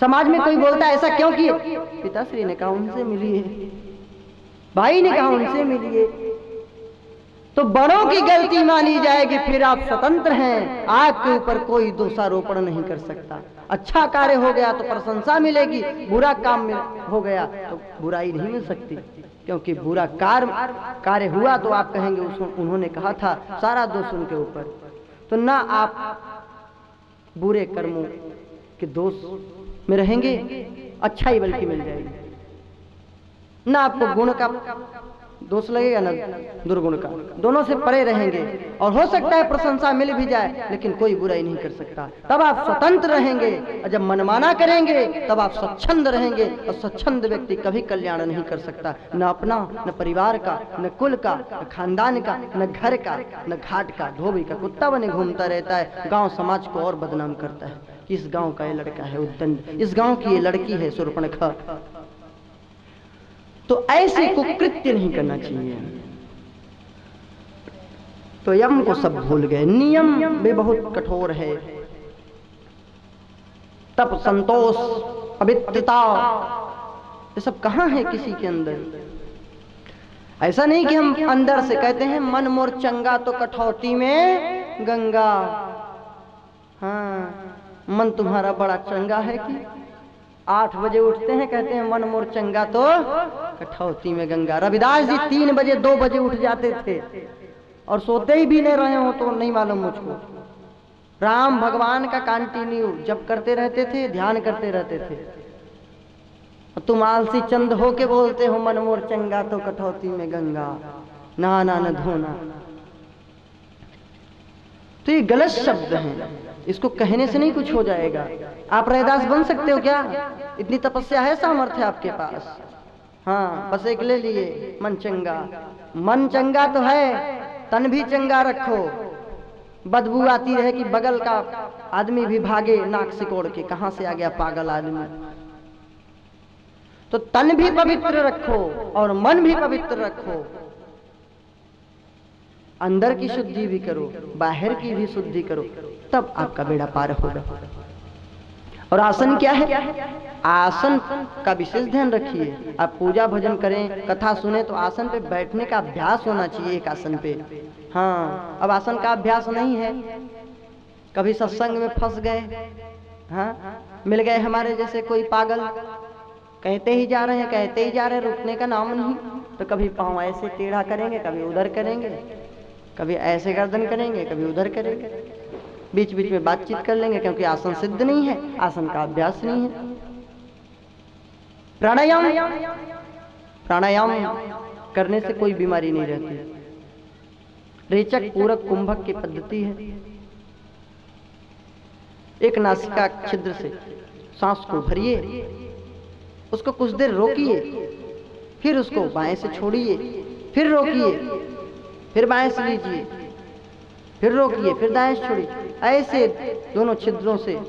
समाज में कोई बोलता है ऐसा क्यों किए, पिताश्री ने कहा उनसे मिलिए, भाई ने कहा उनसे मिलिए, तो बड़ों की गलती मानी जाएगी, फिर आप स्वतंत्र हैं, आपके ऊपर कोई दोषारोपण नहीं कर सकता। अच्छा कार्य हो गया तो प्रशंसा मिलेगी, बुरा काम में हो गया तो बुराई नहीं मिल सकती, क्योंकि बुरा कार्य हुआ तो आप कहेंगे उन्होंने कहा था, सारा दोष उनके ऊपर। तो ना आप बुरे कर्मों के दोष में रहेंगे, अच्छाई बल्कि मिल जाएगी, ना आपको गुण का दोष लगेगा ना दुर्गुण का, दोनों से परे रहेंगे। और हो सकता है प्रशंसा मिल भी जाए लेकिन कोई बुराई नहीं कर सकता, तब आप स्वतंत्र रहेंगे। और जब मनमाना करेंगे तब आप स्वच्छंद रहेंगे, और स्वच्छंद व्यक्ति कभी कल्याण नहीं कर सकता, न अपना, न परिवार का, न कुल का, न खानदान का, न घर का, न घाट का। धोबी का कुत्ता बने घूमता रहता है, गांव समाज को और बदनाम करता है, इस गांव का ये लड़का है उद्दंड, इस गांव की ये लड़की है शूर्पणखा। तो ऐसे कुकृत्य नहीं करना चाहिए। तो यम को सब भूल गए, नियम भी बहुत कठोर है, तप, संतोष, पवित्रता, ये सब कहाँ है किसी के अंदर। ऐसा नहीं कि हम अंदर से कहते हैं मन मोर चंगा तो कठौती में गंगा। हाँ, मन तुम्हारा बड़ा चंगा है कि 8 बजे उठते हैं, कहते हैं मन मोर चंगा तो कठौती में गंगा। रविदास जी 3 बजे 2 बजे उठ जाते थे और सोते ही भी नहीं रहे हो तो नहीं मालूम मुझको। राम भगवान का कंटिन्यू जप करते रहते थे, ध्यान करते रहते थे, और तुम आलसी चंद हो के बोलते हो मन मोर चंगा तो कठौती में गंगा, नहाना न धोना। तो ये गलत शब्द हैं, इसको कहने से नहीं कुछ हो जाएगा। आप रैदास बन सकते हो क्या? इतनी तपस्या है, सामर्थ्य आपके पास। हाँ, बस एक ले लिए मन चंगा। मन चंगा तो है, तन भी चंगा रखो। बदबू आती रहे कि बगल का आदमी भी भागे नाक सिकोड़ के, कहां से आ गया पागल आदमी। तो तन भी पवित्र रखो और मन भी पवित्र रखो, अंदर की शुद्धि भी करो, बाहर की भी शुद्धि करो, तब आपका बेड़ा पार होगा। और आसन क्या है? आसन का विशेष ध्यान रखिए। आप पूजा भजन करें, कथा सुने तो आसन पे बैठने का अभ्यास होना चाहिए, एक आसन पे। हाँ, अब आसन का अभ्यास नहीं है, कभी सत्संग में फंस गए, हाँ, मिल गए हमारे जैसे कोई पागल, कहते ही जा रहे हैं, कहते ही जा रहे हैं, रुकने का नाम नहीं। तो कभी पाँव ऐसे टेढ़ा करेंगे, कभी उधर करेंगे, कभी ऐसे गर्दन करेंगे, कभी उधर करेंगे, बीच बीच में बातचीत कर लेंगे, क्योंकि आसन सिद्ध नहीं है, आसन का अभ्यास नहीं है। प्राणायाम, प्राणायाम करने से कोई बीमारी नहीं रहती। रेचक, पूरक, कुंभक की पद्धति है। एक नासिका छिद्र से सांस को भरिए, उसको कुछ देर रोकिए, फिर उसको बाएं से छोड़िए, फिर रोकिए, फिर बाएं से लीजिए, फिर रोकिए, फिर दाएं से छोड़िए। ऐसे दोनों छिद्रों से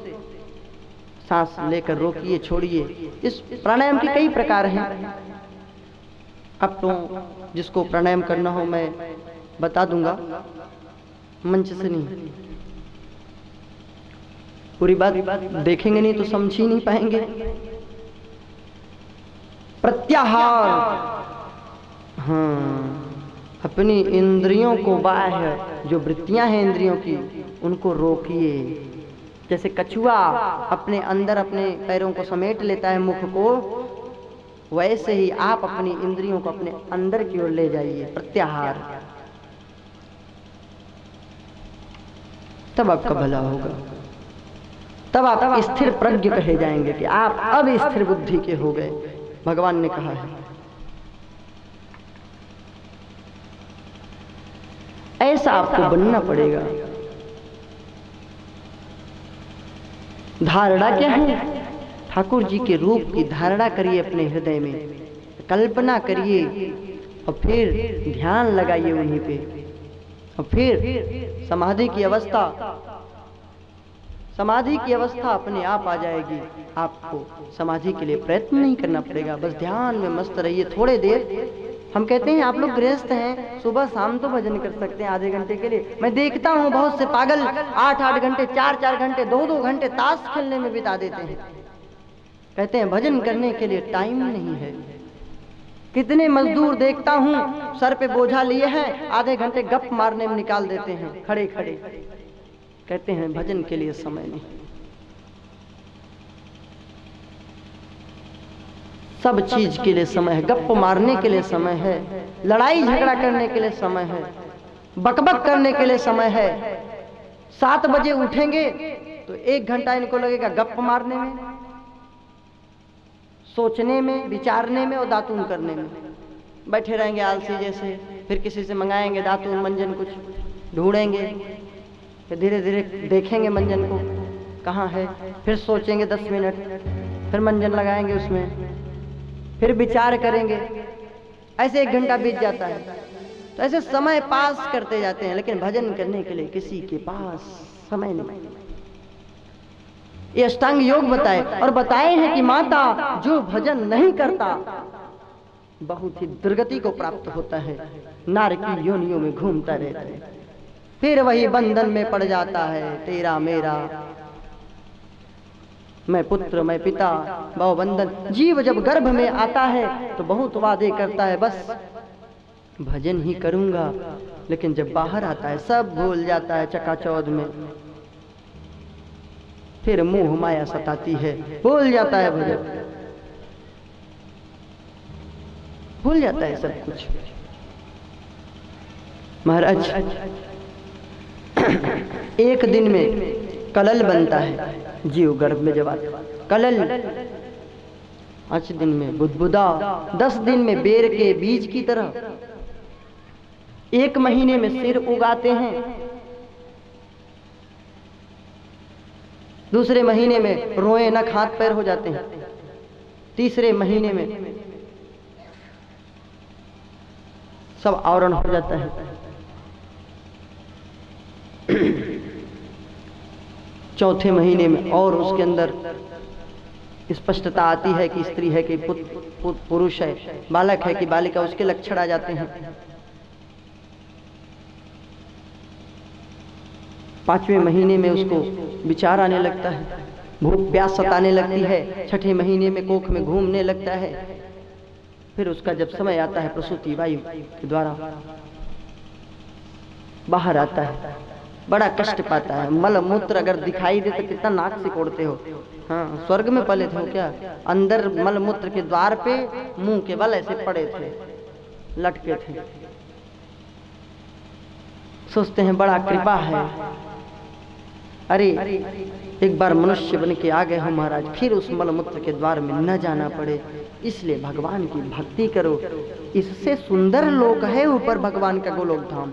सांस लेकर रोकिए, छोड़िए। इस प्राणायाम के कई प्रकार हैं। अब तो जिसको प्राणायाम करना हो मैं बता दूंगा, मंच से नहीं। पूरी बात देखेंगे नहीं तो समझ ही नहीं पाएंगे। प्रत्याहार, हाँ, अपनी इंद्रियों को, बाह्य जो वृत्तियां हैं इंद्रियों की, उनको रोकिए। जैसे कछुआ अपने अंदर अपने पैरों को समेट लेता है, मुख को, वैसे ही आप अपनी इंद्रियों को अपने अंदर की ओर ले जाइए, प्रत्याहार। तब आपका भला होगा, तब आप स्थिर प्रज्ञ कहे जाएंगे कि आप अब स्थिर बुद्धि के हो गए, भगवान ने कहा है। ऐसा आपको बनना पड़ेगा। धारणा क्या है? ठाकुर जी के रूप की धारणा करिए अपने हृदय में, कल्पना करिए, और फिर ध्यान लगाइए उन्हीं पे, और फिर समाधि की अवस्था, समाधि की अवस्था अपने आप आ जाएगी। आपको समाधि के लिए प्रयत्न नहीं करना पड़ेगा, बस ध्यान में मस्त रहिए थोड़े देर। हम कहते हैं आप लोग गृहस्थ हैं, सुबह शाम तो भजन कर सकते हैं आधे घंटे के लिए। मैं देखता हूँ बहुत से पागल 8-8 घंटे, 4-4 घंटे, 2-2 घंटे ताश खेलने में बिता देते हैं। कहते हैं भजन करने के लिए टाइम नहीं है। कितने मजदूर देखता हूं सर पे बोझा लिए हैं, आधे घंटे गप मारने में निकाल देते हैं खड़े खड़े। कहते हैं भजन के लिए समय नहीं। सब चीज के लिए समय है, गप मारने के लिए समय है, लड़ाई झगड़ा करने के लिए समय है, बकबक करने के लिए समय है। 7 बजे उठेंगे तो 1 घंटा इनको लगेगा गप मारने में, सोचने में, विचारने में और दातून करने में। बैठे रहेंगे आलसी जैसे, फिर किसी से मंगाएंगे दातून मंजन, कुछ ढूंढेंगे, फिर धीरे धीरे देखेंगे मंजन को कहाँ है, फिर सोचेंगे 10 मिनट, फिर मंजन लगाएंगे उसमें, फिर विचार करेंगे। ऐसे 1 घंटा बीत जाता है। तो ऐसे समय पास करते जाते हैं, लेकिन भजन करने के लिए किसी के पास समय नहीं। ये अष्टांग योग बताए, और बताए हैं कि माता जो भजन नहीं करता बहुत ही दुर्गति को प्राप्त होता है, नार की योनियों में घूमता रहता है, फिर वही बंधन में पड़ जाता है। तेरा मेरा, मैं पुत्र मैं पिता, बहु बंधन। जीव जब गर्भ में आता है तो बहुत वादे करता है, बस भजन ही करूंगा, लेकिन जब बाहर आता है सब भूल जाता है चकाचौंध में। फिर मोह माया सताती है, भूल जाता है भजन, भूल जाता है सब कुछ। महाराज एक दिन में कलल बनता है जीव गर्भ में जब आता, कलल 8 दिन में बुदबुदा, 10 दिन में बेर के बीज की तरह, 1 महीने में सिर उगाते हैं, दूसरे महीने में रोए नख हाथ पैर हो जाते हैं, तीसरे महीने में सब आवरण हो जाता है, चौथे महीने में और उसके अंदर स्पष्टता आती है कि स्त्री है कि पुरुष है, बालक है कि बालिका, उसके लक्षण आ जाते हैं। 5वें महीने में उसको विचार आने लगता है, भूख प्यास सताने लगती है, 6ठे महीने में कोख में घूमने लगता है। फिर उसका जब समय आता है प्रसूति वायु के द्वारा बाहर आता है, बड़ा कष्ट पाता है। मल मूत्र अगर दिखाई दे तो कितना नाक सिकोड़ते हो। हाँ, स्वर्ग में पले थे क्या? अंदर मल मूत्र के द्वार पे मुंह के बल ऐसे पड़े थे, लटके थे। सोचते हैं बड़ा कृपा है, अरे एक बार मनुष्य बन के आ गए हो महाराज, फिर उस मलमूत्र के द्वार में न जाना पड़े, इसलिए भगवान की भक्ति करो। इससे सुंदर लोक है ऊपर भगवान का गोलोक धाम,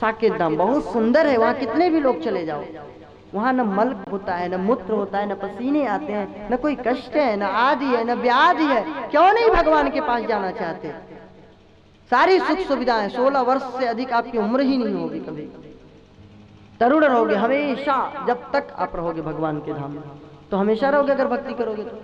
साकेत धाम बहुत सुंदर है। वहाँ कितने भी लोग चले जाओ, वहाँ न मल होता है, न मूत्र होता है, न पसीने आते हैं, न कोई कष्ट है, न आदि है, न व्याधि है। क्यों नहीं भगवान के पास जाना चाहते? सारी सुख सुविधाएं, 16 वर्ष से अधिक आपकी उम्र ही नहीं होगी, कभी तरुण रहोगे हमेशा। जब तक आप रहोगे भगवान के धाम में तो हमेशा रहोगे, अगर भक्ति करोगे तो।